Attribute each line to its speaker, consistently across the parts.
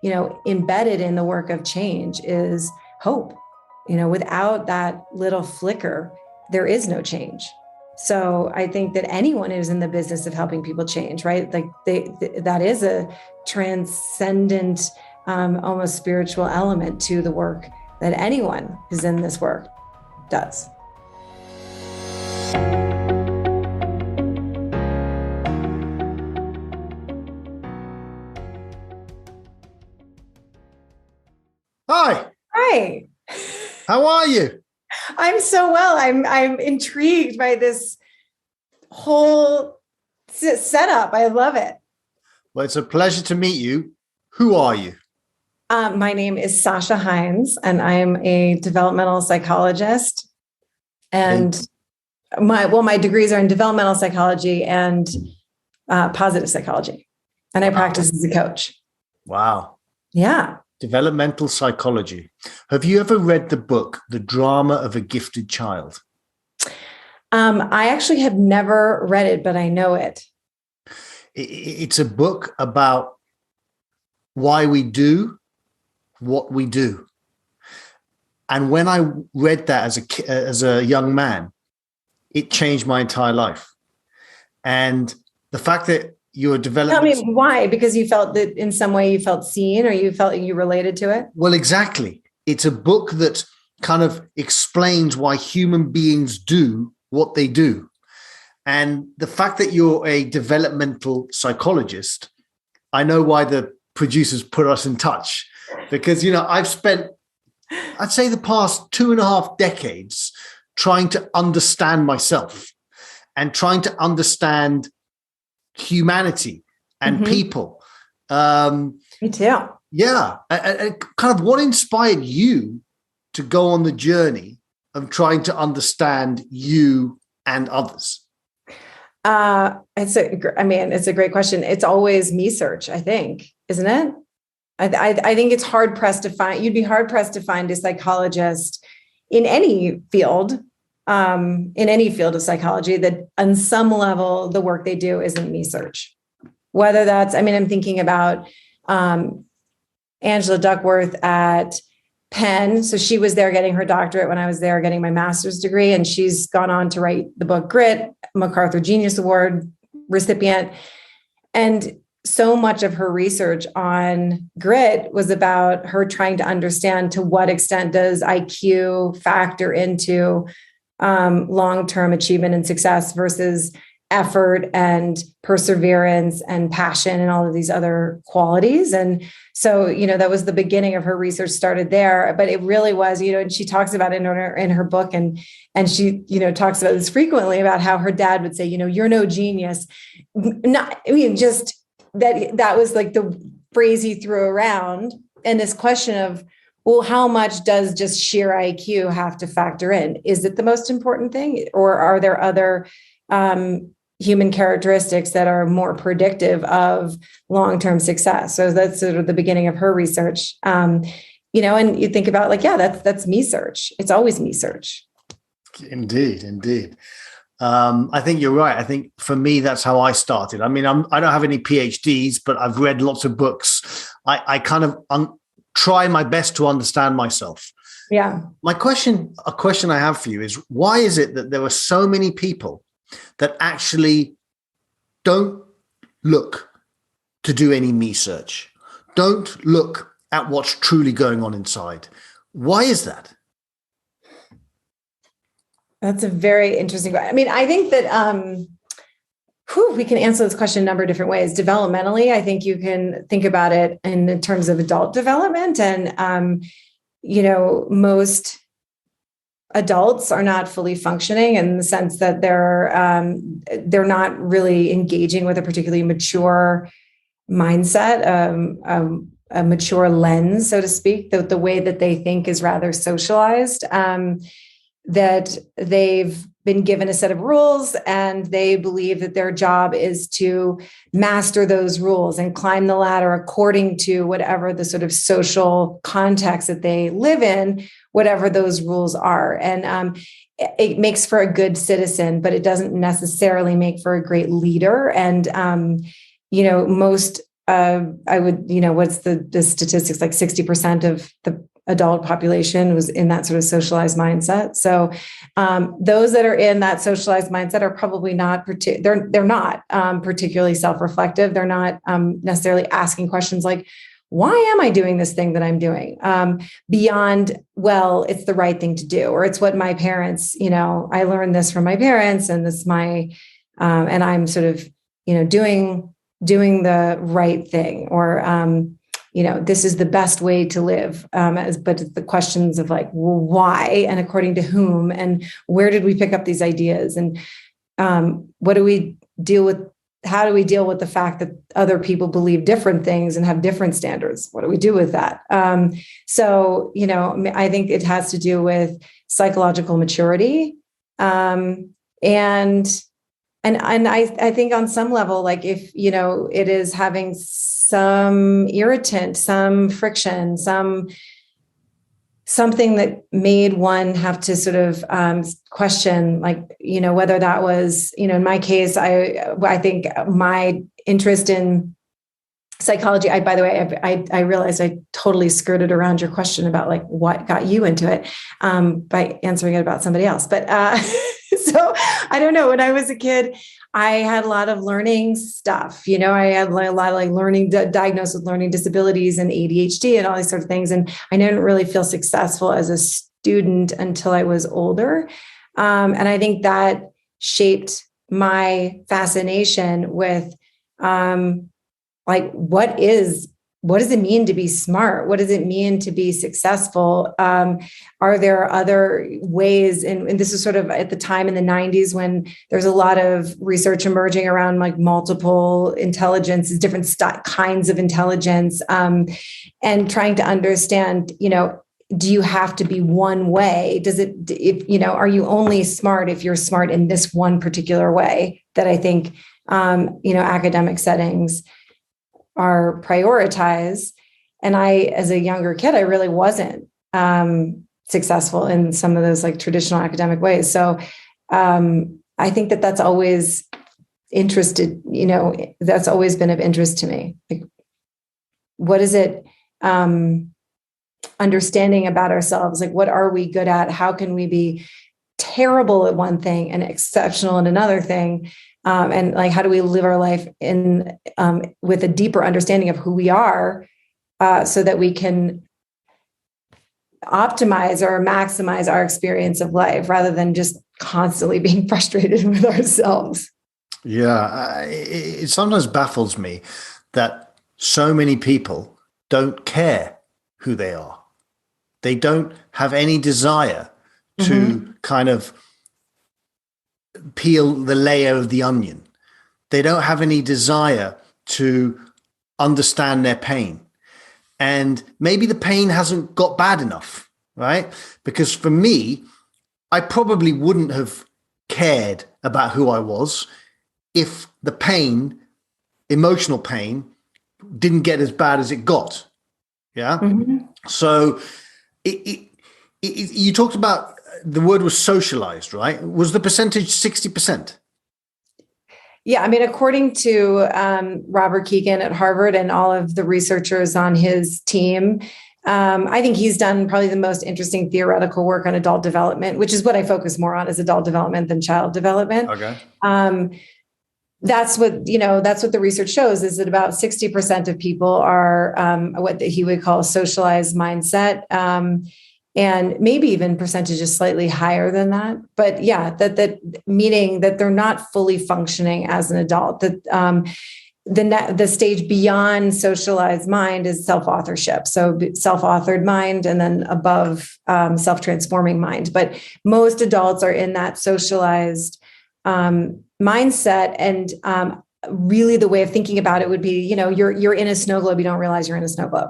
Speaker 1: embedded in the work of change is hope. Without that little flicker, there is no change. So I think that anyone who's in the business of helping people change, right? Like that is a transcendent, almost spiritual element to the work that anyone who's in this work does.
Speaker 2: Hi.
Speaker 1: Hi.
Speaker 2: How are you?
Speaker 1: I'm so well. I'm intrigued by this whole setup. I love it.
Speaker 2: Well, it's a pleasure to meet you. Who are you?
Speaker 1: My name is Sasha Heinz, and I am a developmental psychologist. And my degrees are in developmental psychology and positive psychology. And I practice as a coach.
Speaker 2: Wow.
Speaker 1: Yeah.
Speaker 2: Developmental psychology. Have you ever read the book, The Drama of a Gifted Child?
Speaker 1: I actually have never read it, but I know it.
Speaker 2: It's a book about why we do what we do. And when I read that as a young man, it changed my entire life. And the fact that you're developing.
Speaker 1: Tell me why? Because you felt that in some way you felt seen, or you felt you related to it?
Speaker 2: Well, exactly. It's a book that kind of explains why human beings do what they do. And the fact that you're a developmental psychologist, I know why the producers put us in touch, because, I've spent, I'd say, the past 2.5 decades trying to understand myself and trying to understand humanity and people.
Speaker 1: Me too.
Speaker 2: Yeah. And kind of what inspired you to go on the journey of trying to understand you and others?
Speaker 1: It's a great question. It's always me search, I think, isn't it? I think it's hard pressed to find, you'd be hard pressed to find a psychologist in any field of psychology that on some level, the work they do isn't me search. Whether that's, I'm thinking about Angela Duckworth at Penn. So she was there getting her doctorate when I was there getting my master's degree, and she's gone on to write the book Grit, MacArthur Genius Award recipient. And so much of her research on grit was about her trying to understand to what extent does IQ factor into long-term achievement and success versus effort and perseverance and passion and all of these other qualities. And so, that was the beginning of her research, started there, but it really was, and she talks about it in her book, and she, talks about this frequently about how her dad would say, you're no genius. Just that was like the phrase he threw around. And this question of, well, how much does just sheer IQ have to factor in? Is it the most important thing? Or are there other human characteristics that are more predictive of long-term success? So that's sort of the beginning of her research. And you think about that's me search. It's always me search.
Speaker 2: Indeed. I think you're right. I think for me, that's how I started. I don't have any PhDs, but I've read lots of books. I kind of try my best to understand myself.
Speaker 1: Yeah.
Speaker 2: A question I have for you is, why is it that there are so many people that actually don't look to do any me search, don't look at what's truly going on inside? Why is that?
Speaker 1: That's a very interesting question. I think that we can answer this question a number of different ways. Developmentally, I think you can think about it in terms of adult development. And, most adults are not fully functioning in the sense that they're not really engaging with a particularly mature mindset, a mature lens, so to speak. The way that they think is rather socialized. That they've been given a set of rules and they believe that their job is to master those rules and climb the ladder according to whatever the sort of social context that they live in, whatever those rules are. And it makes for a good citizen, but it doesn't necessarily make for a great leader. And, most I would, what's the statistics, like 60% of the adult population was in that sort of socialized mindset. So those that are in that socialized mindset are probably not, they're not particularly self-reflective. They're not necessarily asking questions like, why am I doing this thing that I'm doing? Beyond, well, it's the right thing to do, or it's what my parents, I learned this from my parents, and this and I'm sort of, doing the right thing, or, this is the best way to live. But it's the questions of like, well, why, and according to whom, and where did we pick up these ideas? And what do we deal with? How do we deal with the fact that other people believe different things and have different standards? What do we do with that? So, I think it has to do with psychological maturity. And I think on some level, like if, it is having some irritant, some friction, something that made one have to sort of question, like, whether that was, in my case, I think my interest in psychology, by the way, I realized I totally skirted around your question about like what got you into it by answering it about somebody else. But so I don't know. When I was a kid, I had a lot of learning stuff. I had a lot of like learning, diagnosed with learning disabilities and ADHD and all these sorts of things. And I didn't really feel successful as a student until I was older. And I think that shaped my fascination with like, what does it mean to be smart? What does it mean to be successful? Are there other ways? And this is sort of at the time in the 90s when there's a lot of research emerging around like multiple intelligences, different kinds of intelligence, and trying to understand, do you have to be one way? Are you only smart if you're smart in this one particular way that I think, academic settings are prioritized. And as a younger kid, I really wasn't successful in some of those like traditional academic ways. So I think that's always that's always been of interest to me. Like, what is it understanding about ourselves? Like, what are we good at? How can we be terrible at one thing and exceptional at another thing? And like, how do we live our life in with a deeper understanding of who we are, so that we can optimize or maximize our experience of life rather than just constantly being frustrated with ourselves.
Speaker 2: Yeah, it sometimes baffles me that so many people don't care who they are. They don't have any desire to kind of peel the layer of the onion. They don't have any desire to understand their pain. And maybe the pain hasn't got bad enough, right? Because for me, I probably wouldn't have cared about who I was if the pain, emotional pain, didn't get as bad as it got. Yeah. So you talked about, the word was socialized, right? Was the percentage 60%?
Speaker 1: Yeah. I mean, according to Robert Keegan at Harvard and all of the researchers on his team, I think he's done probably the most interesting theoretical work on adult development, which is what I focus more on, is adult development than child development. Okay. That's what the research shows, is that about 60% of people are what he would call a socialized mindset. And maybe even percentage is slightly higher than that. But yeah, that meaning that they're not fully functioning as an adult. That the stage beyond socialized mind is self-authorship. So self-authored mind, and then above self-transforming mind. But most adults are in that socialized mindset. And really the way of thinking about it would be, you're in a snow globe, you don't realize you're in a snow globe.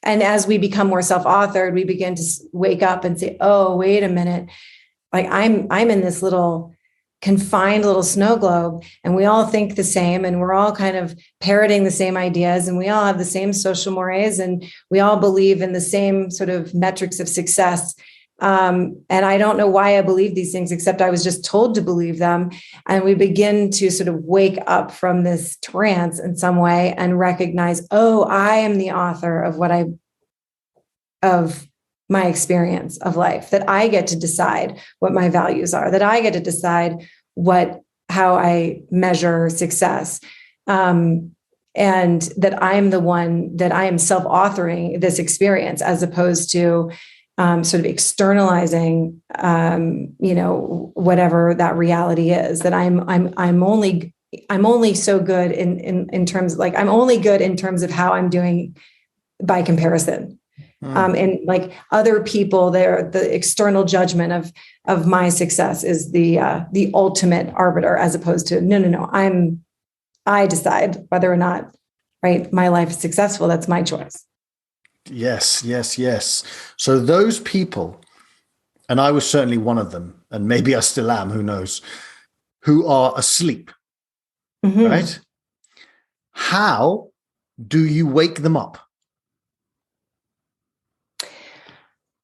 Speaker 1: And as we become more self-authored, we begin to wake up and say, oh, wait a minute. Like I'm in this little confined little snow globe, and we all think the same, and we're all kind of parroting the same ideas, and we all have the same social mores, and we all believe in the same sort of metrics of success. And I don't know why I believe these things, except I was just told to believe them. And we begin to sort of wake up from this trance in some way and recognize, oh, I am the author of my experience of life, that I get to decide what my values are, that I get to decide how I measure success. And that I'm the one, that I am self-authoring this experience, as opposed to sort of externalizing, whatever that reality is. That I'm only so good in terms, like, I'm only good in terms of how I'm doing by comparison. And like other people, the external judgment of my success is the ultimate arbiter, as opposed to no. I decide whether or not, right, my life is successful. That's my choice.
Speaker 2: Yes. So those people, and I was certainly one of them, and maybe I still am, who knows, who are asleep, right? How do you wake them up?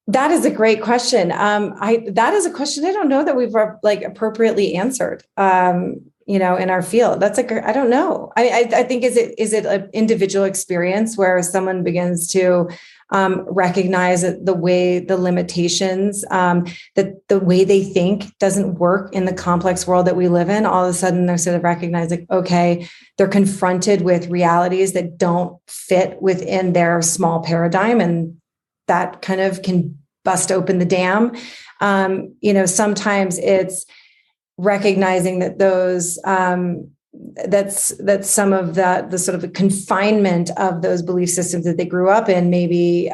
Speaker 1: That is a great question. That is a question I don't know that we've like appropriately answered. In our field, I don't know. I think is it an individual experience where someone begins to recognize the limitations, that the way they think doesn't work in the complex world that we live in. All of a sudden, they're sort of recognizing, okay, they're confronted with realities that don't fit within their small paradigm, and that kind of can bust open the dam. Sometimes it's recognizing that those that's some of the sort of confinement of those belief systems that they grew up in, maybe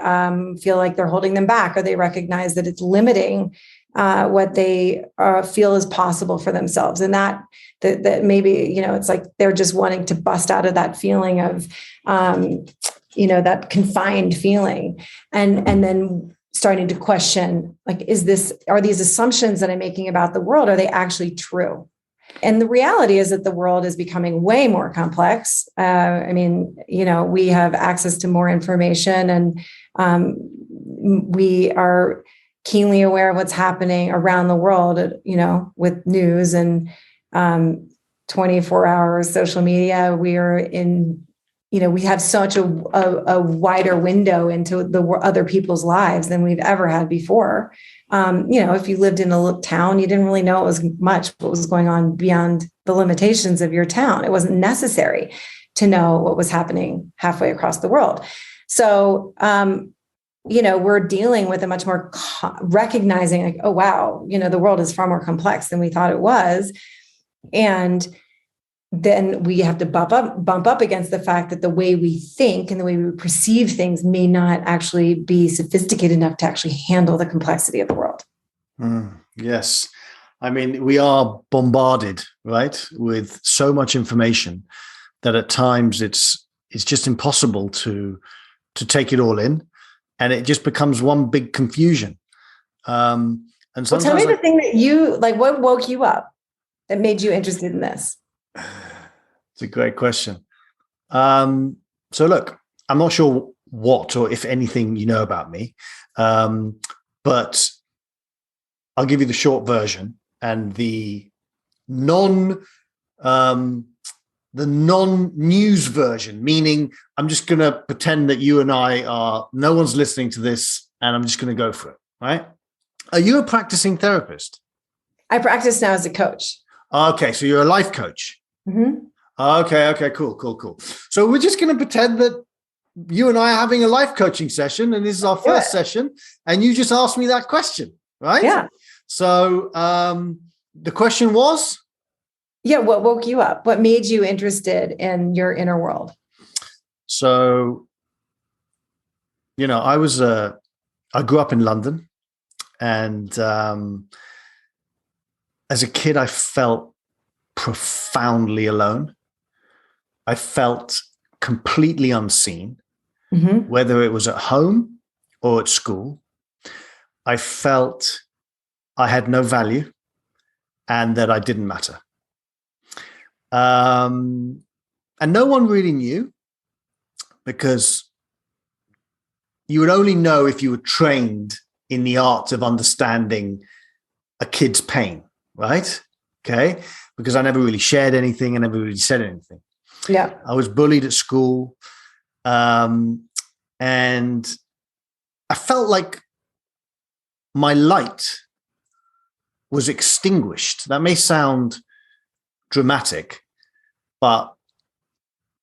Speaker 1: feel like they're holding them back, or they recognize that it's limiting what they feel is possible for themselves, and that maybe it's like they're just wanting to bust out of that feeling of that confined feeling, and then starting to question, like, are these assumptions that I'm making about the world, are they actually true? And the reality is that the world is becoming way more complex. We have access to more information, and we are keenly aware of what's happening around the world, with news and 24-hour social media. We are in, we have such a wider window into the other people's lives than we've ever had before. If you lived in a little town, you didn't really know what was going on beyond the limitations of your town. It wasn't necessary to know what was happening halfway across the world. So, we're dealing with a much more recognizing, like, oh, wow, the world is far more complex than we thought it was. And then we have to bump up against the fact that the way we think and the way we perceive things may not actually be sophisticated enough to actually handle the complexity of the world.
Speaker 2: Yes. I mean, we are bombarded, right, with so much information that at times it's just impossible to take it all in, and it just becomes one big confusion. And sometimes,
Speaker 1: tell me the thing that you like. What woke you up that made you interested in this?
Speaker 2: It's a great question. So look, I'm not sure what or if anything you know about me, but I'll give you the short version, and the non-news version, meaning I'm just going to pretend that you and no one's listening to this, and I'm just going to go for it, right? Are you a practicing therapist?
Speaker 1: I practice now as a coach.
Speaker 2: Okay, so you're a life coach.
Speaker 1: Mm-hmm.
Speaker 2: Okay, cool. So we're just going to pretend that you and I are having a life coaching session, and this is our first session, and you just asked me that question, right?
Speaker 1: Yeah.
Speaker 2: So the question was?
Speaker 1: Yeah, what woke you up? What made you interested in your inner world?
Speaker 2: So, I grew up in London, and as a kid, I felt profoundly alone. I felt completely unseen, whether it was at home or at school. I felt I had no value and that I didn't matter. And no one really knew, because you would only know if you were trained in the art of understanding a kid's pain, right? Okay. Because I never really shared anything. I never really said anything.
Speaker 1: Yeah.
Speaker 2: I was bullied at school. And I felt like my light was extinguished. That may sound dramatic, but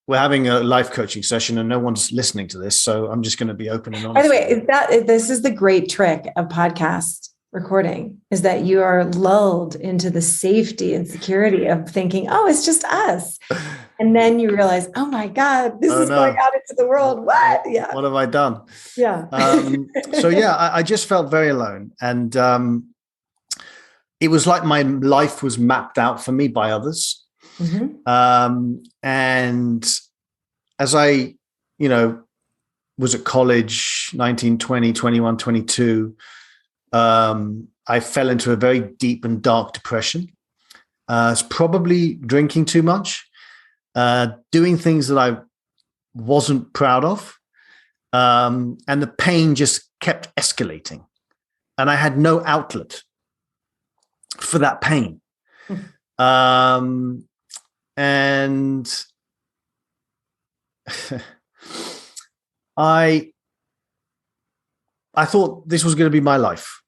Speaker 2: we're having a life coaching session and no one's listening to this. So I'm just going to be open and honest.
Speaker 1: By the way, this is the great trick of podcast recording, is that you are lulled into the safety and security of thinking, oh, it's just us. And then you realize, oh my God, this is going out into the world. What? Yeah.
Speaker 2: What have I done?
Speaker 1: Yeah.
Speaker 2: I just felt very alone. And it was like my life was mapped out for me by others. Mm-hmm. And as I, was at college, 19, 20, 21, 22, I fell into a very deep and dark depression. It's probably drinking too much, doing things that I wasn't proud of. And the pain just kept escalating. And I had no outlet for that pain. And I thought this was going to be my life,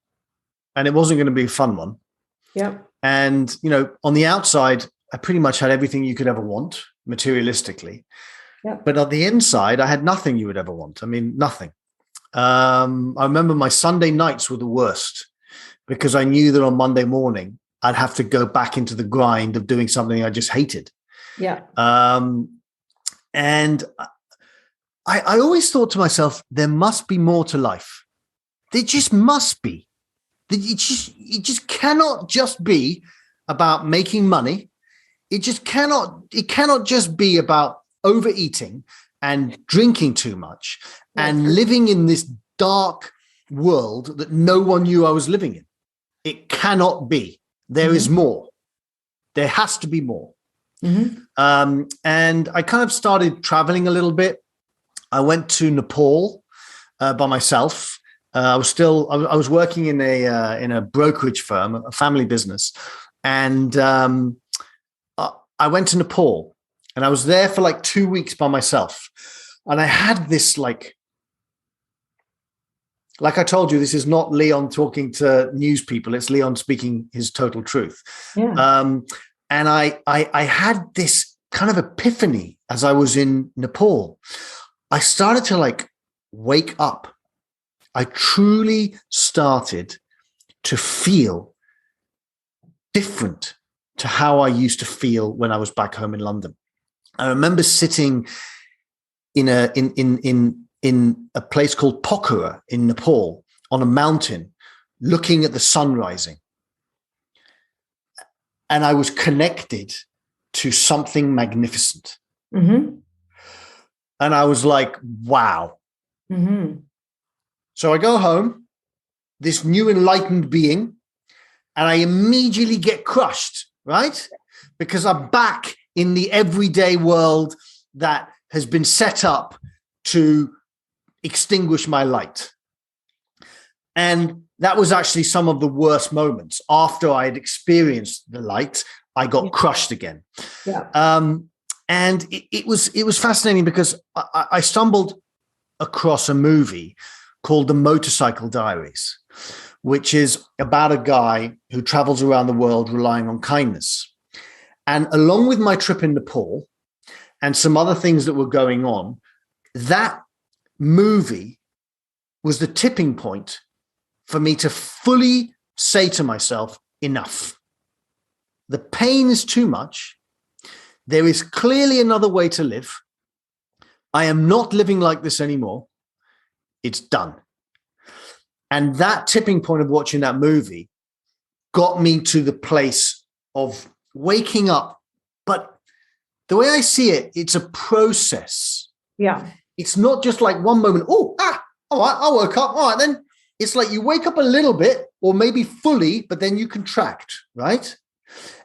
Speaker 2: and it wasn't going to be a fun one.
Speaker 1: Yeah. And,
Speaker 2: on the outside, I pretty much had everything you could ever want materialistically. Yeah. But on the inside, I had nothing you would ever want. I mean, nothing. I remember my Sunday nights were the worst because I knew that on Monday morning, I'd have to go back into the grind of doing something I just hated.
Speaker 1: Yeah.
Speaker 2: And I always thought to myself, there must be more to life. There just must be. It just cannot just be about making money. It cannot just be about overeating and drinking too much and living in this dark world that no one knew I was living in. It cannot be. There is more. There has to be more. Mm-hmm. And I kind of started traveling a little bit. I went to Nepal by myself. I was working in a brokerage firm, a family business, and I went to Nepal, and I was there for like 2 weeks by myself, and I had this like I told you, this is not Leon talking to news people; it's Leon speaking his total truth. Yeah. And I had this kind of epiphany as I was in Nepal. I started to wake up. I truly started to feel different to how I used to feel when I was back home in London. I remember sitting in a place called Pokhara in Nepal on a mountain, looking at the sun rising. And I was connected to something magnificent. Mm-hmm. And I was like, wow. Mm-hmm. So I go home, this new enlightened being, and I immediately get crushed, right? Because I'm back in the everyday world that has been set up to extinguish my light. And that was actually some of the worst moments. After I had experienced the light, I got crushed again. Yeah. And it was fascinating because I stumbled across a movie called The Motorcycle Diaries, which is about a guy who travels around the world relying on kindness. And along with my trip in Nepal and some other things that were going on, that movie was the tipping point for me to fully say to myself, enough. The pain is too much. There is clearly another way to live. I am not living like this anymore. It's done. And that tipping point of watching that movie got me to the place of waking up. But the way I see it, it's a process.
Speaker 1: Yeah.
Speaker 2: It's not just like one moment. All right, I woke up. All right, then it's like you wake up a little bit or maybe fully, but then you contract, right?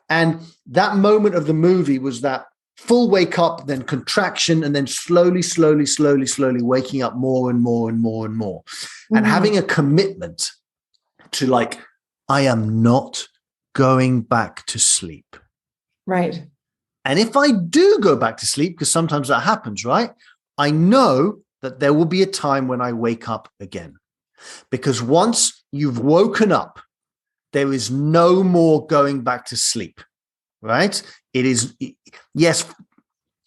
Speaker 2: And that moment of the movie was that full wake up, then contraction, and then slowly waking up more and more and more and more. Mm-hmm. And having a commitment to like, I am not going back to sleep.
Speaker 1: Right.
Speaker 2: And if I do go back to sleep, because sometimes that happens, right? I know that there will be a time when I wake up again. Because once you've woken up, there is no more going back to sleep, right? It is, yes,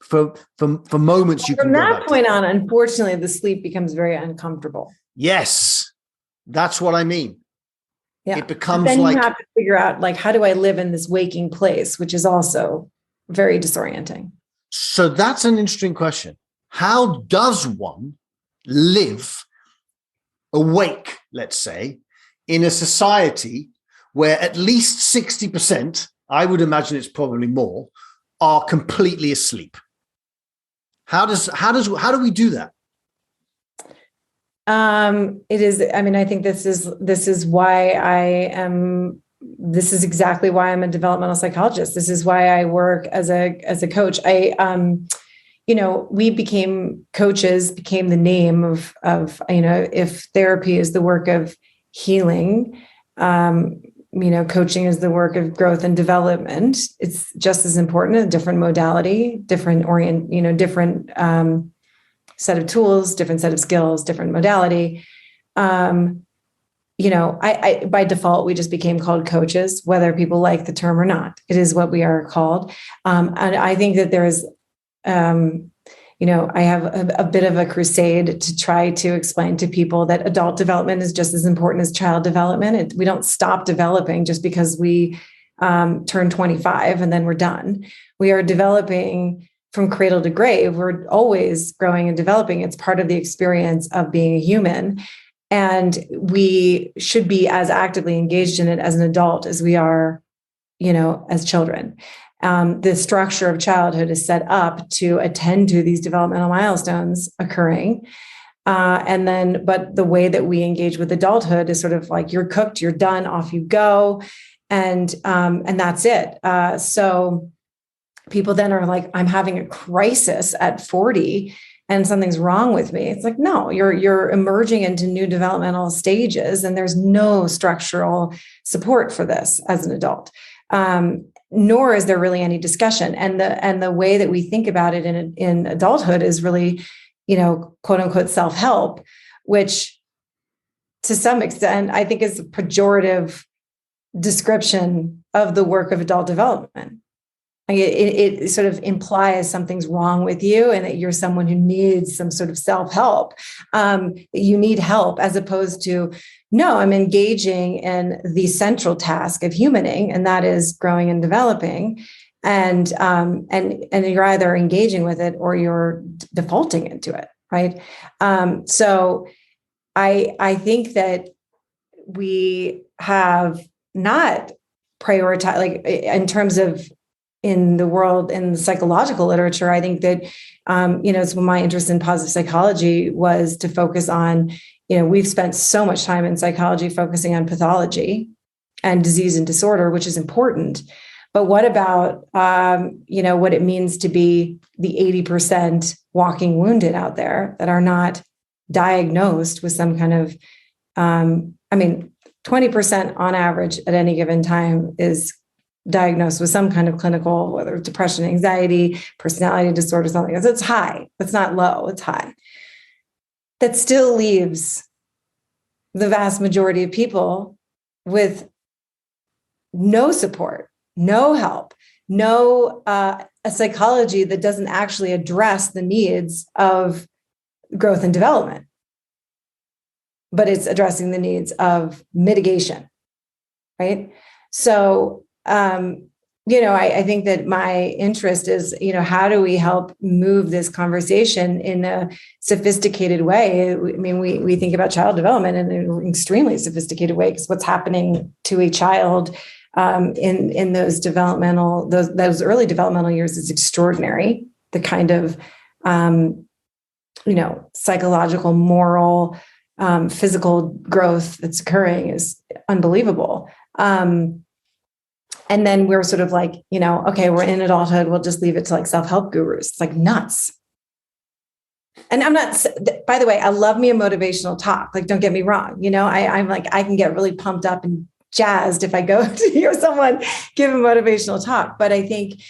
Speaker 2: for moments you can
Speaker 1: From
Speaker 2: go
Speaker 1: that
Speaker 2: back
Speaker 1: point
Speaker 2: to
Speaker 1: on, unfortunately, the sleep becomes very uncomfortable.
Speaker 2: Yes, that's what I mean.
Speaker 1: Yeah.
Speaker 2: It
Speaker 1: But
Speaker 2: becomes
Speaker 1: then
Speaker 2: like,
Speaker 1: you have to figure out, like, how do I live in this waking place, which is also very disorienting.
Speaker 2: so that's an interesting question. How does one live awake, let's say, in a society where at least 60%, I would imagine it's probably more, are completely asleep? How do we do that?
Speaker 1: It is, I mean, I think this is why this is exactly why I'm a developmental psychologist. This is why I work as a coach. We became coaches, became the name of, if therapy is the work of healing, coaching is the work of growth and development. It's just as important, a different modality, different set of tools, different set of skills, different modality. I by default, we just became called coaches, whether people like the term or not. It is what we are called. And I think that there is, I have a bit of a crusade to try to explain to people that adult development is just as important as child development. We don't stop developing just because we turn 25 and then we're done. We are developing from cradle to grave. We're always growing and developing. It's part of the experience of being a human. And we should be as actively engaged in it as an adult as we are, as children. The structure of childhood is set up to attend to these developmental milestones occurring. But the way that we engage with adulthood is sort of like, you're cooked, you're done, off you go. And that's it. So people then are like, I'm having a crisis at 40 and something's wrong with me. It's like, no, you're emerging into new developmental stages and there's no structural support for this as an adult. Nor is there really any discussion. And the way that we think about it in adulthood is really, quote unquote, self-help, which to some extent, I think is a pejorative description of the work of adult development. It sort of implies something's wrong with you and that you're someone who needs some sort of self-help. You need help, as opposed to, no, I'm engaging in the central task of humaning, and that is growing and developing. And you're either engaging with it or you're defaulting into it, right? So I think that we have not prioritized, like in terms of in the world, in the psychological literature, I think that, it's when my interest in positive psychology was to focus on, we've spent so much time in psychology focusing on pathology and disease and disorder, which is important. But what about, what it means to be the 80% walking wounded out there that are not diagnosed with some kind of, 20% on average at any given time is diagnosed with some kind of clinical, whether it's depression, anxiety, personality disorder, something else. It's high. It's not low. It's high. That still leaves the vast majority of people with no support, no help, no a psychology that doesn't actually address the needs of growth and development, but it's addressing the needs of mitigation, right? So, I think that my interest is, how do we help move this conversation in a sophisticated way? I mean, we think about child development in an extremely sophisticated way, because what's happening to a child in those early developmental years is extraordinary. The kind of, psychological, moral, physical growth that's occurring is unbelievable. And then we're sort of like, okay, we're in adulthood, we'll just leave it to like self-help gurus. It's like nuts. And I'm not, by the way, I love me a motivational talk. Like, don't get me wrong. I'm like, I can get really pumped up and jazzed if I go to hear someone give a motivational talk. But I think,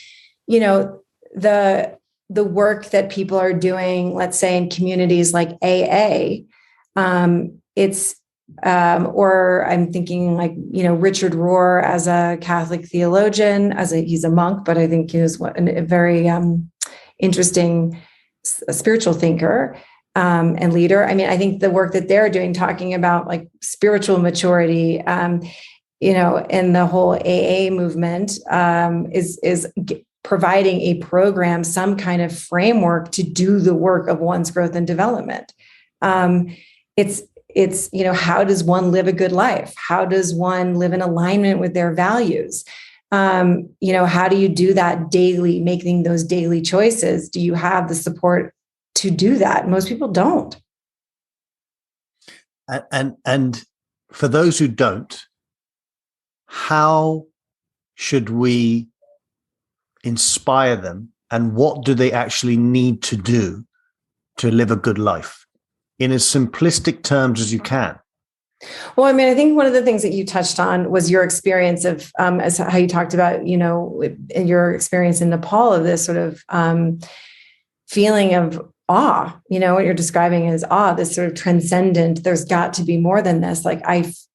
Speaker 1: the work that people are doing, let's say in communities like AA, or I'm thinking like, Richard Rohr as a Catholic theologian, he's a monk, but I think he was a very interesting spiritual thinker and leader. I mean, I think the work that they're doing, talking about like spiritual maturity, and the whole AA movement is providing a program, some kind of framework to do the work of one's growth and development. It's how does one live a good life? How does one live in alignment with their values? How do you do that daily, making those daily choices? Do you have the support to do that? Most people don't.
Speaker 2: And for those who don't, how should we inspire them, and what do they actually need to do to live a good life in as simplistic terms as you can?
Speaker 1: Well, I mean, I think one of the things that you touched on was your experience of, as how you talked about, your experience in Nepal, of this sort of feeling of awe, what you're describing as awe, this sort of transcendent, there's got to be more than this. Like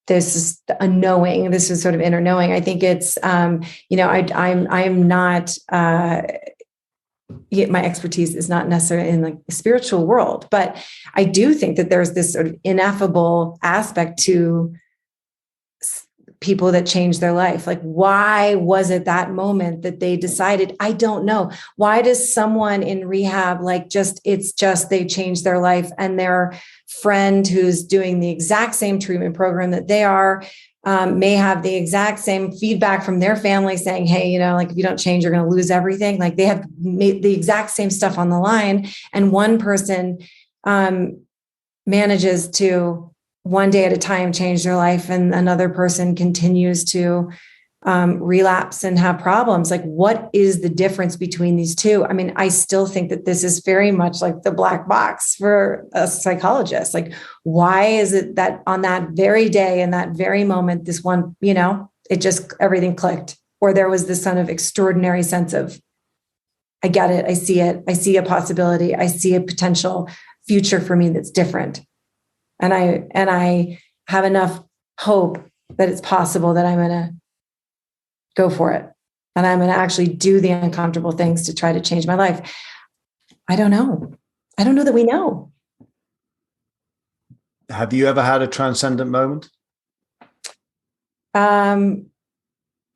Speaker 1: this is a knowing, this is sort of inner knowing. I think it's, I'm not, my expertise is not necessarily in like the spiritual world, but I do think that there's this sort of ineffable aspect to people that change their life. Like, why was it that moment that they decided? I don't know. Why does someone in rehab, they changed their life, and their friend who's doing the exact same treatment program that they are, may have the exact same feedback from their family saying, hey, like if you don't change, you're going to lose everything. Like they have made the exact same stuff on the line. And one person manages to one day at a time change their life, and another person continues to relapse and have problems. Like, what is the difference between these two? I mean, I still think that this is very much like the black box for a psychologist. Like, why is it that on that very day, in that very moment, this one, it just, everything clicked, or there was this kind of extraordinary sense of, I get it. I see a possibility. I see a potential future for me that's different. And I have enough hope that it's possible that I'm going to go for it. And I'm going to actually do the uncomfortable things to try to change my life. I don't know. I don't know that we know.
Speaker 2: Have you ever had a transcendent moment?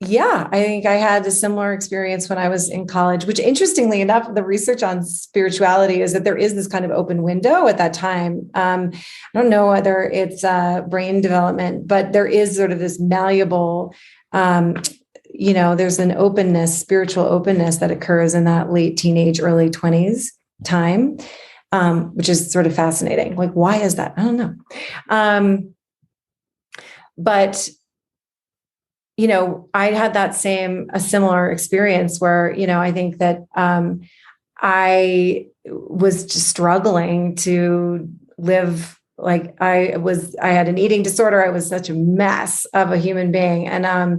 Speaker 1: Yeah, I think I had a similar experience when I was in college, which interestingly enough, the research on spirituality is that there is this kind of open window at that time. I don't know whether it's brain development, but there is sort of this malleable, there's an openness, spiritual openness that occurs in that late teenage, early 20s time, which is sort of fascinating. Like, why is that? I don't know. But I had a similar experience where, I think that I was just struggling to live like I had an eating disorder. I was such a mess of a human being. And I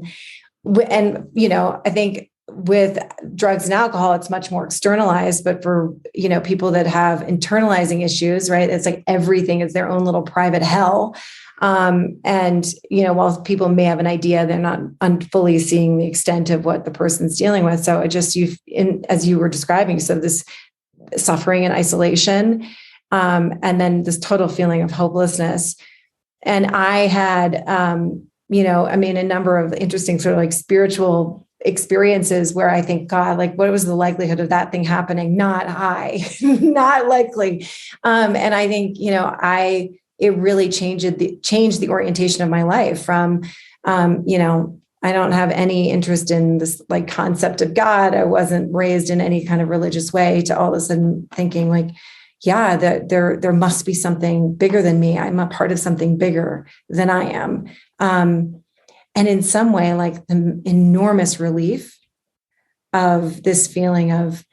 Speaker 1: think with drugs and alcohol, it's much more externalized, but for, people that have internalizing issues, right? It's like everything is their own little private hell. While people may have an idea, they're not fully seeing the extent of what the person's dealing with. So as you were describing, so this suffering and isolation, and then this total feeling of hopelessness. And I had, a number of interesting sort of like spiritual experiences where I think, God, like, what was the likelihood of that thing happening? Not high, not likely. And I think, it really changed the orientation of my life from, I don't have any interest in this like concept of God. I wasn't raised in any kind of religious way, to all of a sudden thinking like, yeah, that there must be something bigger than me. I'm a part of something bigger than I am. And in some way, like the enormous relief of this feeling of,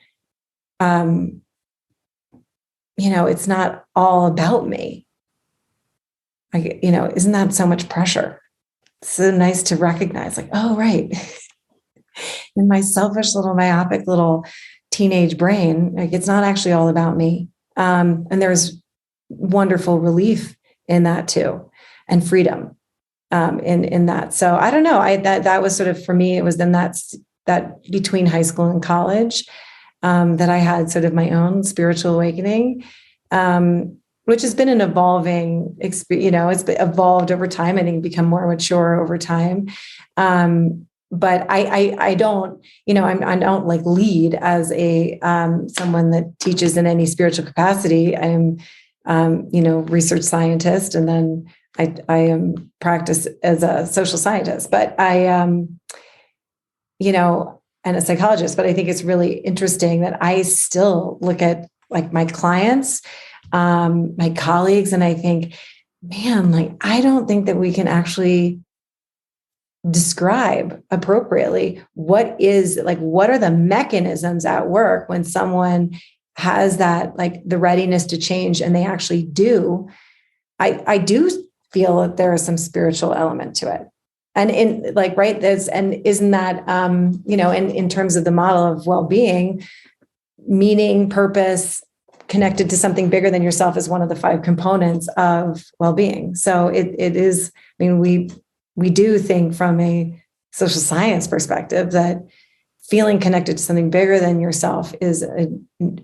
Speaker 1: it's not all about me. Isn't that so much pressure? It's so nice to recognize, like, oh, right. In my selfish little myopic little teenage brain, like, it's not actually all about me. And there's wonderful relief in that too, and freedom in that. So I don't know. That was sort of, for me, it was then that between high school and college that I had sort of my own spiritual awakening, which has been an evolving experience. It's evolved over time. I think become more mature over time. But I don't, I don't like lead as a someone that teaches in any spiritual capacity. I am, research scientist, and then I am practice as a social scientist. But and a psychologist. But I think it's really interesting that I still look at like my clients, my colleagues, and I think, man, like, I don't think that we can actually describe appropriately what are the mechanisms at work when someone has that, like, the readiness to change, and they actually do. I do feel that there is some spiritual element to it. And in like, right, isn't that, in terms of the model of well-being, meaning, purpose, connected to something bigger than yourself is one of the 5 components of well-being. So it is, we do think from a social science perspective that feeling connected to something bigger than yourself is a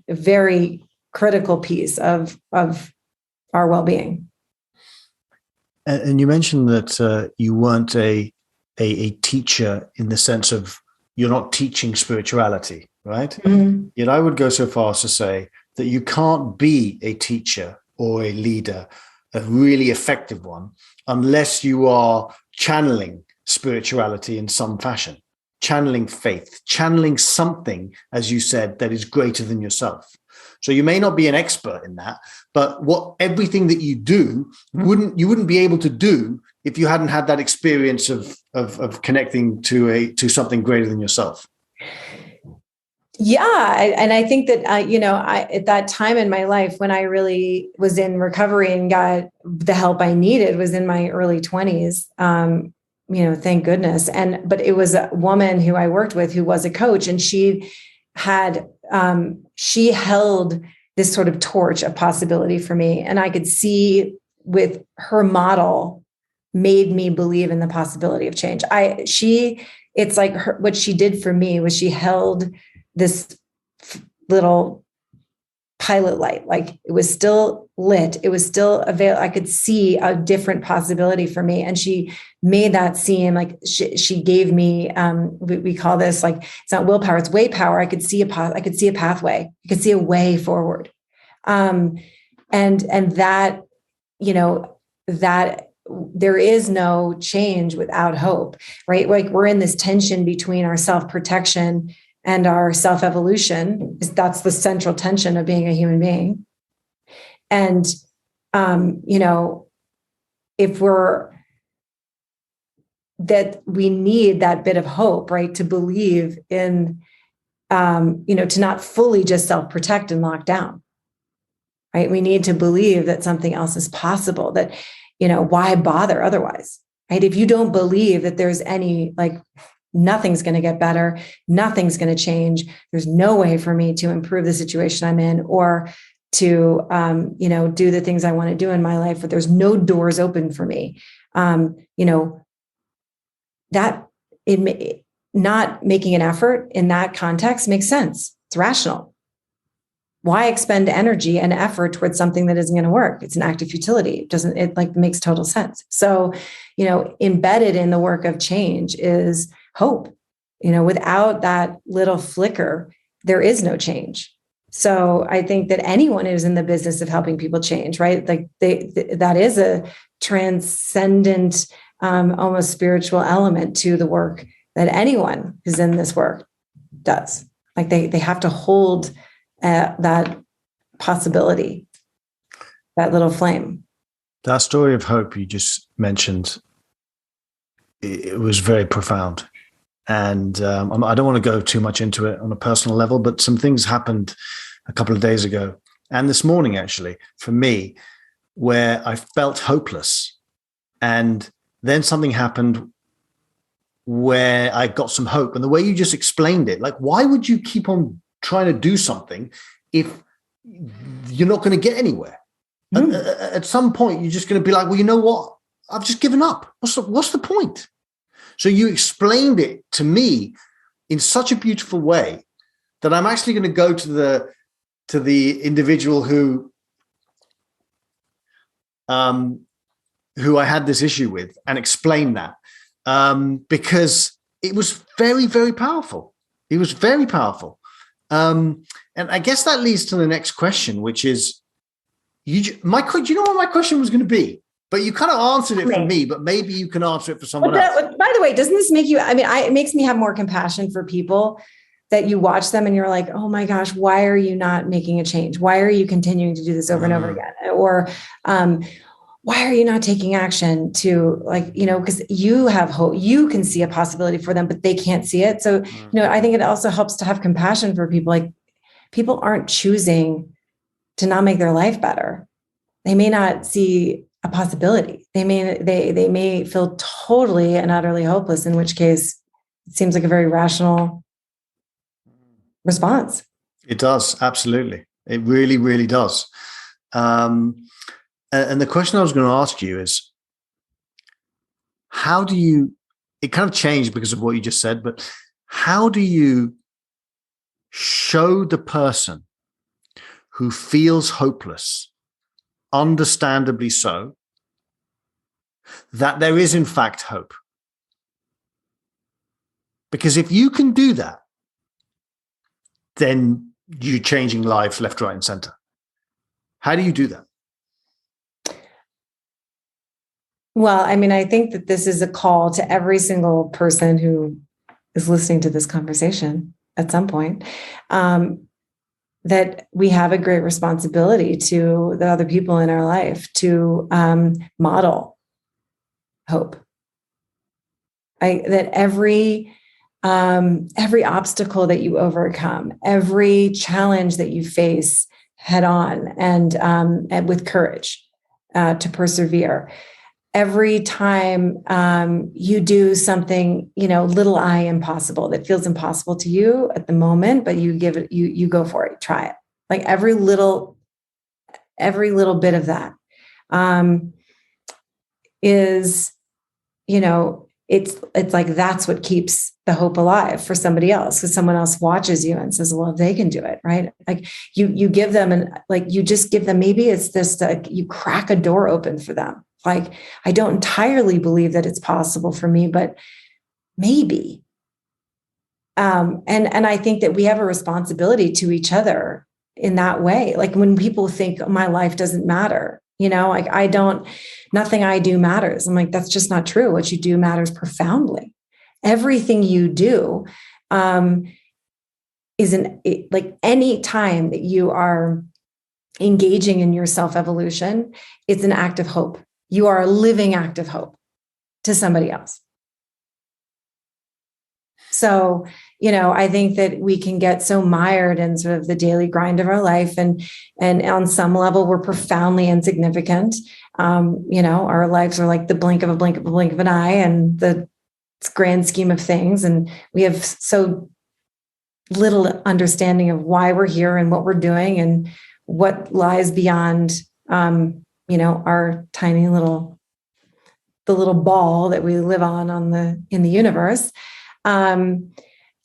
Speaker 1: very critical piece of our well-being.
Speaker 2: And you mentioned that you weren't a teacher in the sense of you're not teaching spirituality, right? Mm-hmm. Yet I would go so far as to say that you can't be a teacher or a leader, a really effective one, unless you are channeling spirituality in some fashion, channeling faith, channeling something, as you said, that is greater than yourself. So you may not be an expert in that, but everything that you do you wouldn't be able to do if you hadn't had that experience of connecting to something greater than yourself.
Speaker 1: Yeah. And I think that, at that time in my life when I really was in recovery and got the help I needed was in my early 20s, thank goodness. But it was a woman who I worked with who was a coach, and she held this sort of torch of possibility for me. And I could see with her model made me believe in the possibility of change. It's like what she did for me was she held this little pilot light, like it was still lit. It was still available. I could see a different possibility for me. And she made that seem like she gave me, we call this, like, it's not willpower, it's way power. I could see a pathway. I could see a way forward. And that, that there is no change without hope, right? Like, we're in this tension between our self-protection and our self-evolution. That's the central tension of being a human being. And, if we need that bit of hope, right? To believe in, to not fully just self-protect and lock down, right? We need to believe that something else is possible, that, why bother otherwise, right? If you don't believe that there's any, like, nothing's going to get better, nothing's going to change, there's no way for me to improve the situation I'm in, or to, do the things I want to do in my life, but there's no doors open for me. That not making an effort in that context makes sense. It's rational. Why expend energy and effort towards something that isn't going to work? It's an act of futility. It makes total sense. So, embedded in the work of change is hope. Without that little flicker, there is no change. So I think that anyone who's in the business of helping people change, right? Like that is a transcendent, almost spiritual element to the work that anyone who's in this work does. Like they have to hold that possibility, that little flame.
Speaker 2: That story of hope you just mentioned, it was very profound. And I don't want to go too much into it on a personal level, but some things happened a couple of days ago and this morning, actually, for me, where I felt hopeless. And then something happened where I got some hope. And the way you just explained it, like, why would you keep on trying to do something if you're not going to get anywhere? At some point, you're just going to be like, well, you know what? I've just given up. What's the point? So you explained it to me in such a beautiful way that I'm actually going to go to the individual who I had this issue with and explain that, because it was very, very powerful. It was very powerful. And I guess that leads to the next question, which is, do you know what my question was going to be? But you kind of answered it for me, but maybe you can answer it for someone else.
Speaker 1: By the way, doesn't this make you, it makes me have more compassion for people that you watch them and you're like, oh my gosh, why are you not making a change? Why are you continuing to do this over and over again? Or why are you not taking action to, like, because you have hope, you can see a possibility for them, but they can't see it. So, I think it also helps to have compassion for people. Like, people aren't choosing to not make their life better. They may not see a possibility. They may feel totally and utterly hopeless, in which case it seems like a very rational response.
Speaker 2: It does. Absolutely. It really, really does. And the question I was going to ask you is, how do you, it kind of changed because of what you just said, but how do you show the person who feels hopeless, understandably so, that there is in fact hope? Because if you can do that, then you're changing lives left, right, and center. How do you do that?
Speaker 1: Well, I think that this is a call to every single person who is listening to this conversation at some point, that we have a great responsibility to the other people in our life to model hope. That every obstacle that you overcome, every challenge that you face head on and with courage to persevere. Every time you do something, little I impossible that feels impossible to you at the moment, but you give it, you go for it, try it. Like every little bit of that is, it's like, that's what keeps the hope alive for somebody else, because someone else watches you and says, well, if they can do it, right? Like you give them, and like, you just give them, maybe it's just like you crack a door open for them. Like, I don't entirely believe that it's possible for me, but maybe. And I think that we have a responsibility to each other in that way. Like, when people think my life doesn't matter, like nothing I do matters. I'm like, that's just not true. What you do matters profoundly. Everything you do like any time that you are engaging in your self-evolution, it's an act of hope. You are a living act of hope to somebody else. So, I think that we can get so mired in sort of the daily grind of our life. And on some level, we're profoundly insignificant. Our lives are like the blink of an eye and the grand scheme of things. And we have so little understanding of why we're here and what we're doing and what lies beyond, our tiny the little ball that we live in the universe.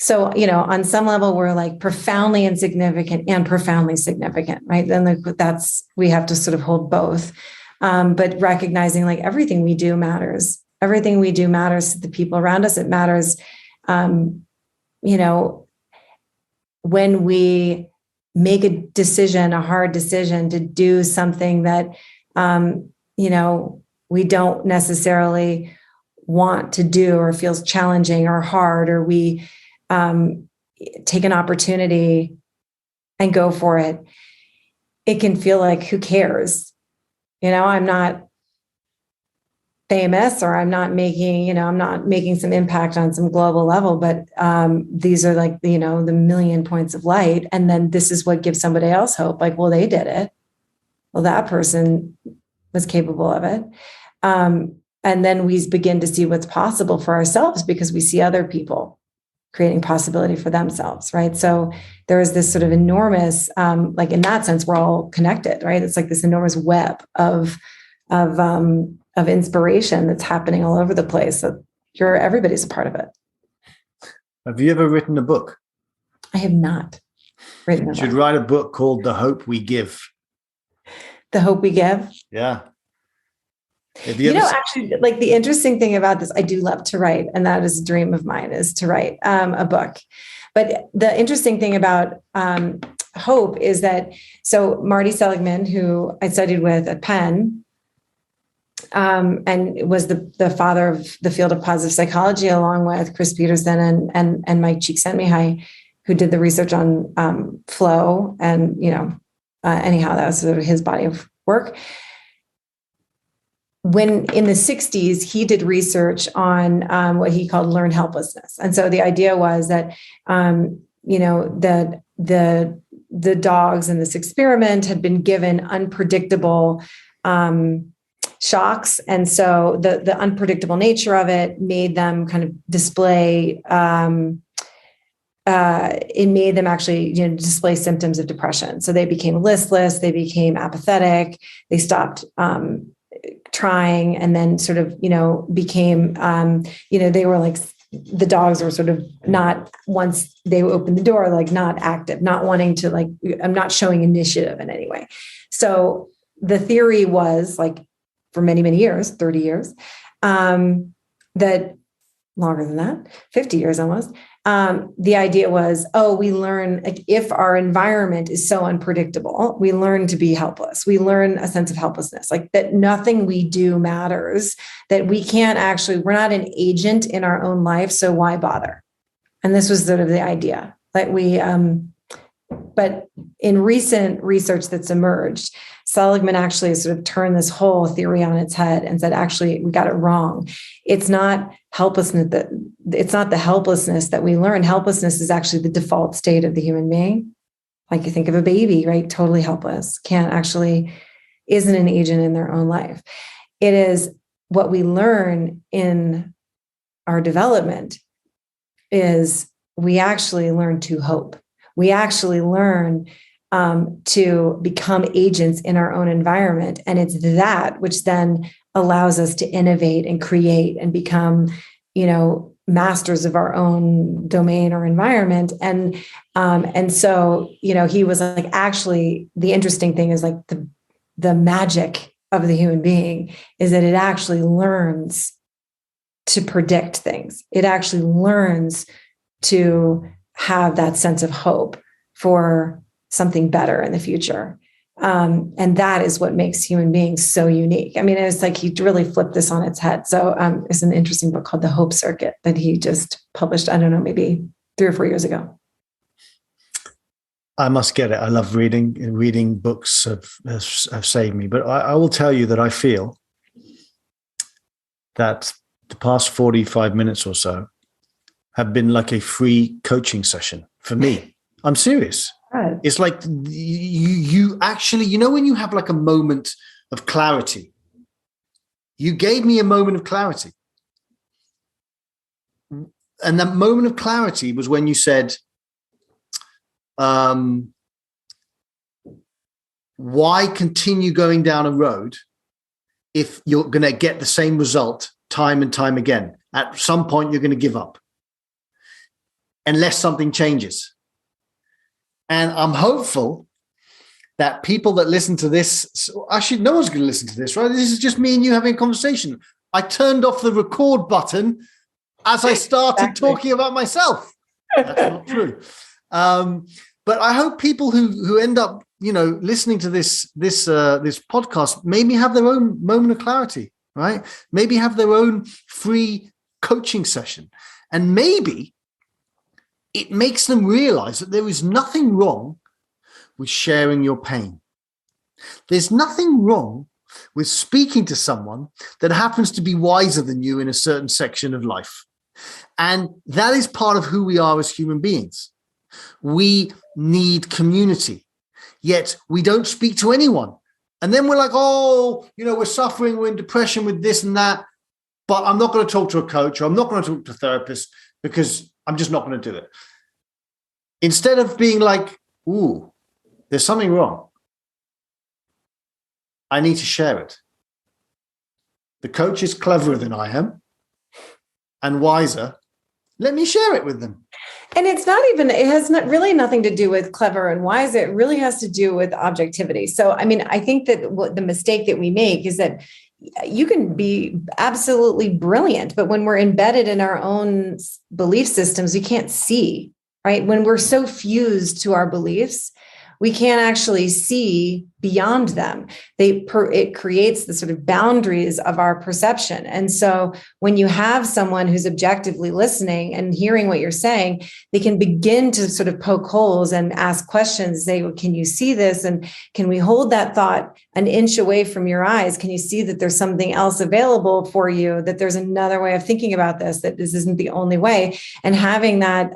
Speaker 1: So, on some level, we're like profoundly insignificant and profoundly significant, right? Then we have to sort of hold both. But recognizing like everything we do matters. Everything we do matters to the people around us. It matters, when we make a hard decision to do something that, we don't necessarily want to do or feels challenging or hard, or we take an opportunity and go for it. It can feel like, who cares? I'm not famous, or I'm not making, I'm not making some impact on some global level, but these are like, the million points of light. And then this is what gives somebody else hope. Like, well, they did it. Well, that person was capable of it. And then we begin to see what's possible for ourselves because we see other people creating possibility for themselves, right? So there is this sort of enormous, like in that sense, we're all connected, right? It's like this enormous web of inspiration that's happening all over the place. So everybody's a part of it.
Speaker 2: Have you ever written a book?
Speaker 1: I have not written a book.
Speaker 2: You should write a book called The Hope We Give.
Speaker 1: The Hope We Give?
Speaker 2: Yeah.
Speaker 1: Actually, like the interesting thing about this, I do love to write, and that is a dream of mine, is to write a book. But the interesting thing about hope is that, so Marty Seligman, who I studied with at Penn, and was the father of the field of positive psychology, along with Chris Peterson and Mike Csikszentmihalyi, who did the research on flow. And, anyhow, that was sort of his body of work. When in the 60s, he did research on what he called learned helplessness. And so the idea was that, the dogs in this experiment had been given unpredictable shocks. And so the unpredictable nature of it made them kind of display, it made them actually, display symptoms of depression. So they became listless, they became apathetic, they stopped trying, and then sort of, became, they were like, the dogs were sort of not, once they opened the door, like not active, not wanting to, like, I'm not showing initiative in any way. So the theory was, like, for many, many years, 30 years, that longer than that, 50 years almost, the idea was, we learn, like, if our environment is so unpredictable, we learn to be helpless. We learn a sense of helplessness, like that nothing we do matters, that we can't actually, we're not an agent in our own life. So why bother? And this was sort of the idea that but in recent research that's emerged, Seligman actually sort of turned this whole theory on its head and said, actually, we got it wrong. It's not helplessness it's not the helplessness that we learn. Helplessness is actually the default state of the human being. Like, you think of a baby, right? Totally helpless, isn't an agent in their own life. It is what we learn in our development is we actually learn to hope. We actually learn to become agents in our own environment. And it's that which then allows us to innovate and create and become, masters of our own domain or environment. And so, he was like, actually, the interesting thing is, like, the magic of the human being is that it actually learns to predict things. It actually learns to have that sense of hope for something better in the future. And that is what makes human beings so unique. I mean, it's like he really flipped this on its head. So it's an interesting book called The Hope Circuit that he just published, I don't know, maybe 3 or 4 years ago.
Speaker 2: I must get it. I love reading, and reading books have saved me. But I will tell you that I feel that the past 45 minutes or so have been like a free coaching session for me. I'm serious.
Speaker 1: Right.
Speaker 2: It's like you actually, when you have like a moment of clarity, you gave me a moment of clarity. And that moment of clarity was when you said, why continue going down a road if you're going to get the same result time and time again? At some point, you're going to give up unless something changes. And I'm hopeful that people that listen to this, actually, no one's going to listen to this, right? This is just me and you having a conversation. I turned off the record button as I started talking about myself. That's not true. But I hope people who end up, listening to this podcast maybe have their own moment of clarity, right? Maybe have their own free coaching session, and maybe it makes them realize that there is nothing wrong with sharing your pain. There's nothing wrong with speaking to someone that happens to be wiser than you in a certain section of life. And that is part of who we are as human beings. We need community, yet we don't speak to anyone. And then we're like, oh, we're suffering, we're in depression with this and that, but I'm not going to talk to a coach, or I'm not going to talk to a therapist because I'm just not going to do it. Instead of being like, ooh, there's something wrong, I need to share it. The coach is cleverer than I am and wiser. Let me share it with them.
Speaker 1: And it has not really nothing to do with clever and wise. It really has to do with objectivity. So, I think that what the mistake that we make is that you can be absolutely brilliant, but when we're embedded in our own belief systems, we can't see, right? When we're so fused to our beliefs, we can't actually see beyond them. It creates the sort of boundaries of our perception. And so when you have someone who's objectively listening and hearing what you're saying, they can begin to sort of poke holes and ask questions, say, well, can you see this? And can we hold that thought an inch away from your eyes? Can you see that there's something else available for you, that there's another way of thinking about this, that this isn't the only way? And having that,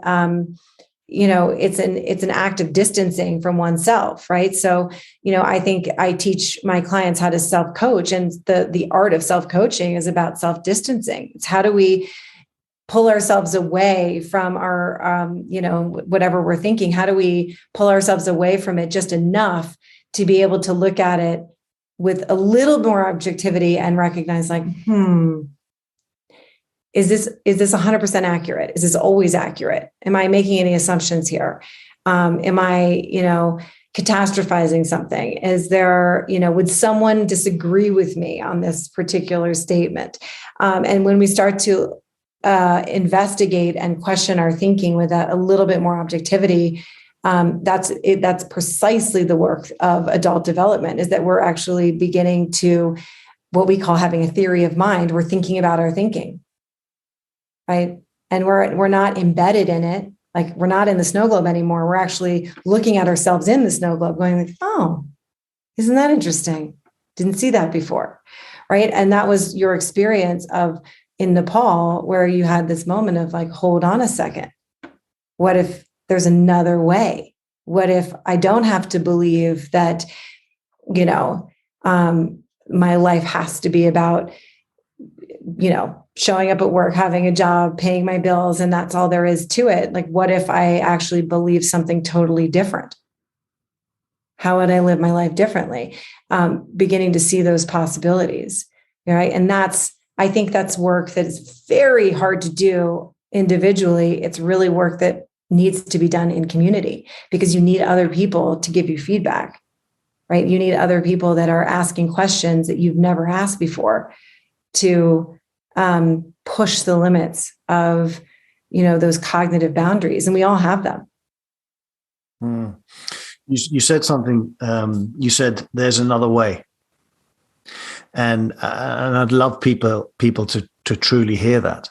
Speaker 1: it's an act of distancing from oneself, right? So, I think I teach my clients how to self-coach, and the art of self-coaching is about self-distancing. It's how do we pull ourselves away from our, whatever we're thinking? How do we pull ourselves away from it just enough to be able to look at it with a little more objectivity and recognize, like, is this 100% accurate? Is this always accurate? Am I making any assumptions here? Am I, catastrophizing something? Is there, would someone disagree with me on this particular statement? And when we start to investigate and question our thinking with a little bit more objectivity, that's precisely the work of adult development, is that we're actually beginning to, what we call having a theory of mind. We're thinking about our thinking. Right. And we're not embedded in it. Like, we're not in the snow globe anymore. We're actually looking at ourselves in the snow globe going like, oh, isn't that interesting? Didn't see that before. Right. And that was your experience in Nepal, where you had this moment of like, hold on a second. What if there's another way? What if I don't have to believe that, my life has to be about, showing up at work, having a job, paying my bills, and that's all there is to it. Like, what if I actually believe something totally different? How would I live my life differently? Beginning to see those possibilities, right? And I think that's work that is very hard to do individually. It's really work that needs to be done in community, because you need other people to give you feedback, right? You need other people that are asking questions that you've never asked before, to push the limits of, those cognitive boundaries. And we all have them.
Speaker 2: You said something, you said there's another way. And I'd love people to truly hear that,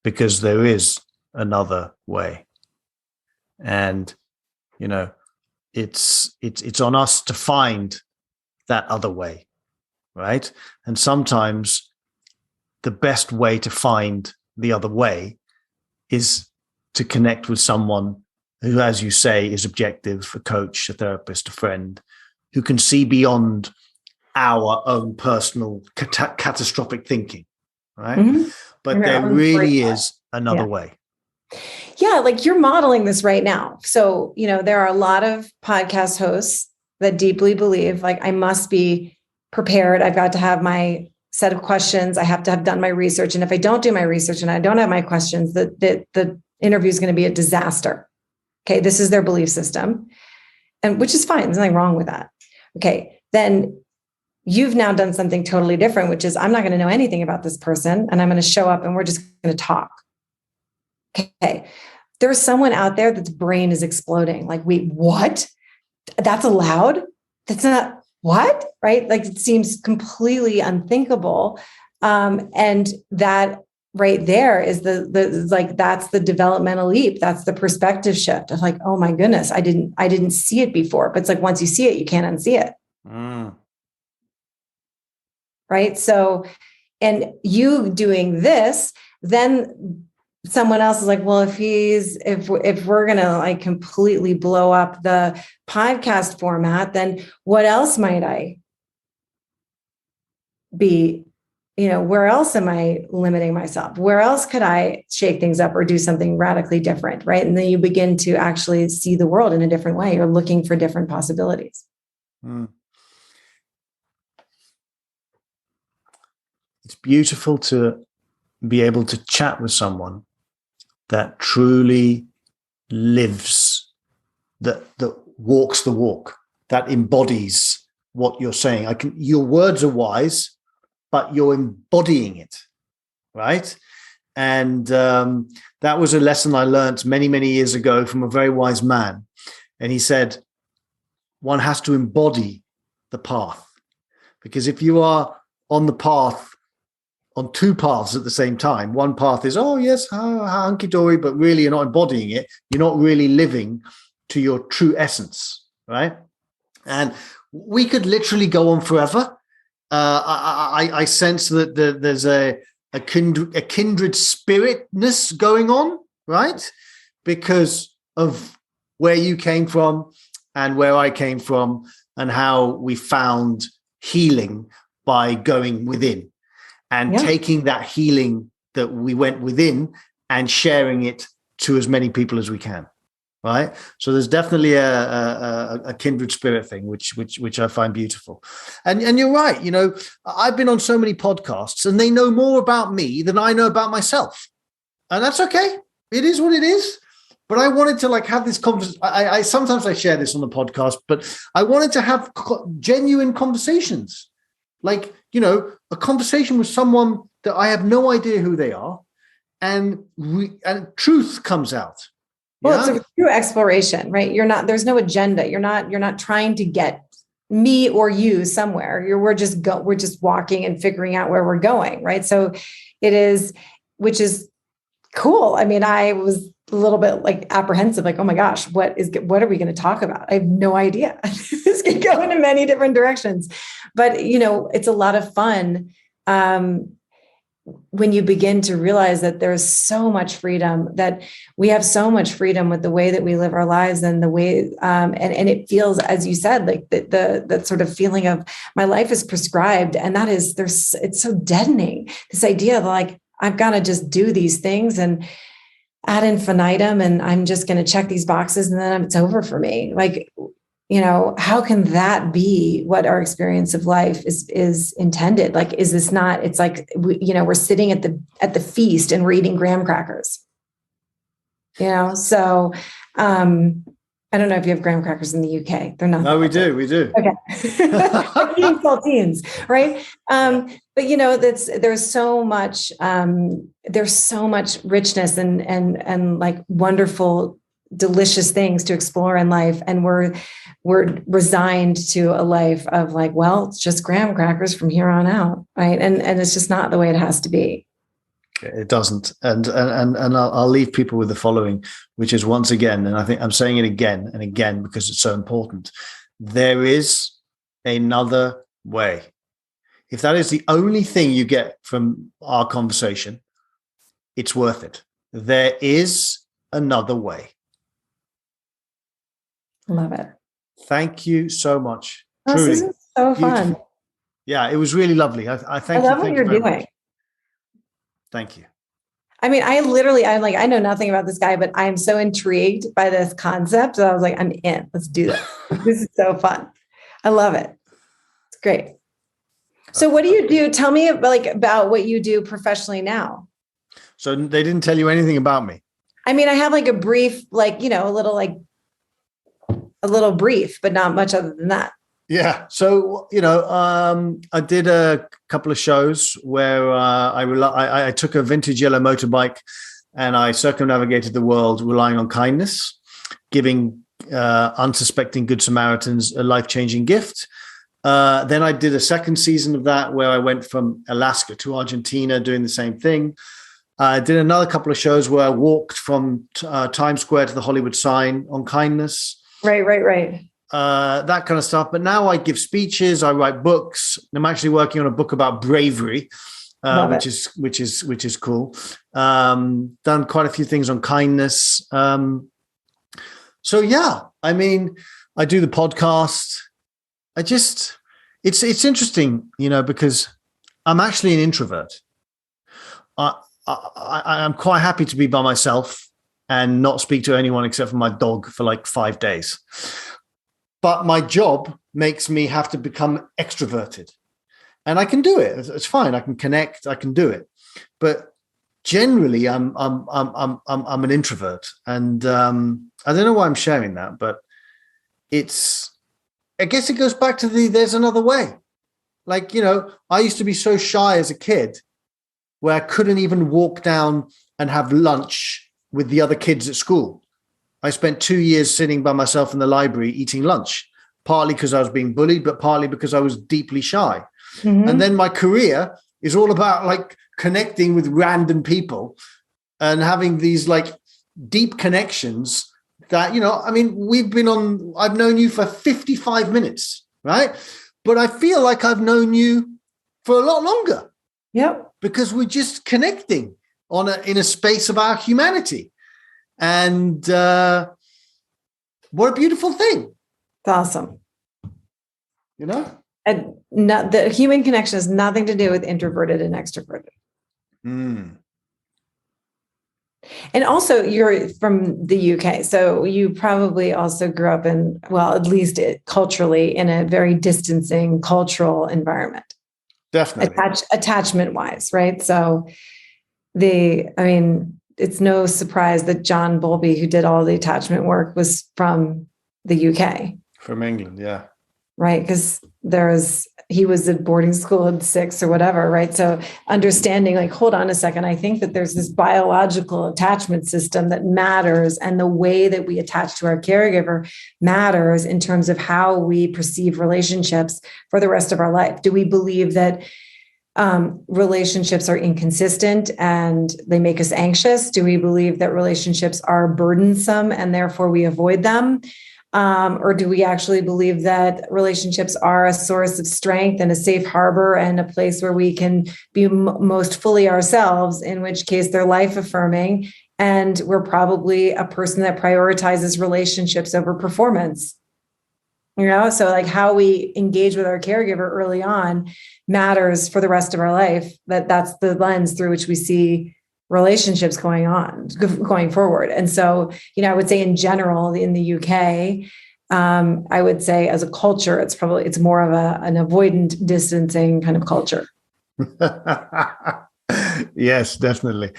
Speaker 2: because there is another way. And, it's on us to find that other way. Right. And sometimes the best way to find the other way is to connect with someone who, as you say, is objective, a coach, a therapist, a friend, who can see beyond our own personal catastrophic thinking. Right. Mm-hmm. But there really is another way.
Speaker 1: Yeah. Like, you're modeling this right now. So, there are a lot of podcast hosts that deeply believe, like, I must be prepared. I've got to have my set of questions. I have to have done my research. And if I don't do my research and I don't have my questions, the interview is going to be a disaster. Okay. This is their belief system, and which is fine. There's nothing wrong with that. Okay. Then you've now done something totally different, which is, I'm not going to know anything about this person, and I'm going to show up and we're just going to talk. Okay. There's someone out there that's brain is exploding. Like, wait, what? That's allowed? That's not what? Right? Like, it seems completely unthinkable. And that right there is that's the developmental leap. That's the perspective shift of like, oh my goodness, I didn't see it before. But it's like, once you see it, you can't unsee it. right? So, and you doing this, then someone else is like, well, if we're going to like completely blow up the podcast format, then what else might I be, where else am I limiting myself? Where else could I shake things up or do something radically different? Right. And then you begin to actually see the world in a different way. You're looking for different possibilities.
Speaker 2: It's beautiful to be able to chat with someone that truly lives, that walks the walk, that embodies what you're saying. Your words are wise, but you're embodying it, right? And that was a lesson I learned many, many years ago from a very wise man. And he said, one has to embody the path, because if you are on the path, on two paths at the same time, one path is, oh yes, hunky-dory, but really you're not embodying it. You're not really living to your true essence, right? And we could literally go on forever. I sense that there's a kindred spiritness going on, right? Because of where you came from and where I came from, and how we found healing by going within and taking that healing that we went within and sharing it to as many people as we can. Right. So there's definitely a kindred spirit thing, which I find beautiful. And you're right. I've been on so many podcasts and they know more about me than I know about myself. And that's okay. It is what it is. But I wanted to have this conversation. I sometimes I share this on the podcast, but I wanted to have genuine conversations, a conversation with someone that I have no idea who they are, and truth comes out.
Speaker 1: Well, it's a true exploration, right? There's no agenda. You're not trying to get me or you somewhere. We're just walking and figuring out where we're going, right? So it is, which is cool. I mean, I was a little bit apprehensive, oh my gosh, what are we going to talk about? I have no idea. This can go into many different directions, but it's a lot of fun. When you begin to realize that there's so much freedom, that we have so much freedom with the way that we live our lives, and the way, and it feels, as you said, like that sort of feeling of my life is prescribed. And that is, it's so deadening, this idea of I've got to just do these things and ad infinitum, and I'm just going to check these boxes and then it's over for me. How can that be what our experience of life is intended? Is this not, it's we're sitting at the feast and we're eating graham crackers, So, I don't know if you have graham crackers in the UK. They're not.
Speaker 2: No, we do.
Speaker 1: Okay. Eating saltines, right? But there's so much richness and wonderful, delicious things to explore in life. And we're resigned to a life of it's just graham crackers from here on out. Right. And it's just not the way it has to be.
Speaker 2: It doesn't. And I'll leave people with the following, which is, once again, and I think I'm saying it again and again because it's so important. There is another way. If that is the only thing you get from our conversation, it's worth it. There is another way.
Speaker 1: Love it.
Speaker 2: Thank you so much.
Speaker 1: Oh,
Speaker 2: Truly,
Speaker 1: this is so fun.
Speaker 2: beautiful. Yeah, it was really lovely. I thank you.
Speaker 1: I love what you're doing.
Speaker 2: Much. Thank you.
Speaker 1: I mean, I know nothing about this guy, but I'm so intrigued by this concept. So I was I'm in. Let's do this. This is so fun. I love it. It's great. So what do you do? Tell me about what you do professionally now.
Speaker 2: So they didn't tell you anything about me.
Speaker 1: I mean, I have a brief, a little brief, but not much other than that.
Speaker 2: Yeah. So, I did a couple of shows where I took a vintage yellow motorbike and I circumnavigated the world relying on kindness, giving unsuspecting Good Samaritans a life-changing gift. Then I did a second season of that where I went from Alaska to Argentina doing the same thing. I did another couple of shows where I walked from Times Square to the Hollywood sign on kindness.
Speaker 1: Right.
Speaker 2: that kind of stuff. But now I give speeches, I write books. I'm actually working on a book about bravery, which is cool. Done quite a few things on kindness. So yeah, I mean, I do the podcast. It's interesting, because I'm actually an introvert. I'm quite happy to be by myself and not speak to anyone except for my dog for like 5 days. But my job makes me have to become extroverted, and I can do it. It's fine. I can connect. I can do it. But generally, I'm an introvert, and I don't know why I'm sharing that, but I guess it goes back to there's another way. Like, I used to be so shy as a kid where I couldn't even walk down and have lunch with the other kids at school. I spent 2 years sitting by myself in the library eating lunch, partly because I was being bullied, but partly because I was deeply shy. Mm-hmm. And then my career is all about like connecting with random people and having these like deep connections that, I've known you for 55 minutes, right? But I feel like I've known you for a lot longer.
Speaker 1: Yep.
Speaker 2: Because we're just connecting in a space of our humanity. And what a beautiful thing.
Speaker 1: It's awesome.
Speaker 2: And
Speaker 1: the human connection has nothing to do with introverted and extroverted. And also, you're from the UK, so you probably also grew up in, well, at least culturally, in a very distancing cultural environment.
Speaker 2: Definitely.
Speaker 1: Attachment-wise, right? So it's no surprise that John Bowlby, who did all the attachment work, was from the UK.
Speaker 2: From England, yeah.
Speaker 1: Right, because he was at boarding school at 6 or whatever, right? So understanding, like, hold on a second, I think that there's this biological attachment system that matters, and the way that we attach to our caregiver matters in terms of how we perceive relationships for the rest of our life. Do we believe that relationships are inconsistent and they make us anxious? Do we believe that relationships are burdensome and therefore we avoid them? Or do we actually believe that relationships are a source of strength and a safe harbor and a place where we can be most fully ourselves, in which case they're life affirming, and we're probably a person that prioritizes relationships over performance? So like how we engage with our caregiver early on matters for the rest of our life. That's the lens through which we see relationships going forward. And so, I would say in general, in the UK, I would say as a culture, it's more of an avoidant, distancing kind of culture.
Speaker 2: Yes, definitely.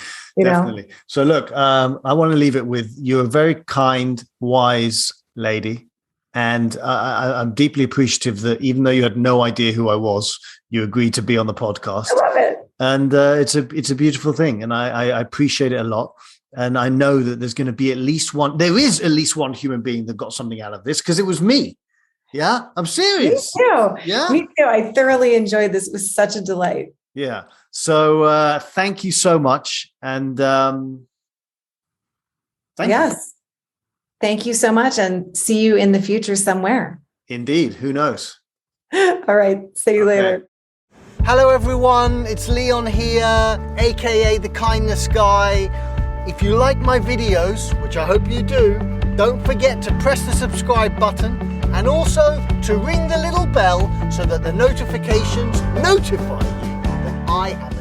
Speaker 2: Definitely. So look, I want to leave it with, you're a very kind, wise lady. And I'm deeply appreciative that even though you had no idea who I was, you agreed to be on the podcast.
Speaker 1: I love it.
Speaker 2: And it's a beautiful thing. And I appreciate it a lot. And I know that there is at least one human being that got something out of this, because it was me. Yeah, I'm serious.
Speaker 1: Me too.
Speaker 2: Yeah,
Speaker 1: me too. I thoroughly enjoyed this. It was such a delight.
Speaker 2: Yeah. So thank you so much. And thank you.
Speaker 1: Thank you so much, and see you in the future somewhere.
Speaker 2: Indeed. Who knows?
Speaker 1: All right. See you later.
Speaker 2: Hello, everyone. It's Leon here, aka the Kindness Guy. If you like my videos, which I hope you do, don't forget to press the subscribe button and also to ring the little bell so that the notifications notify you that I have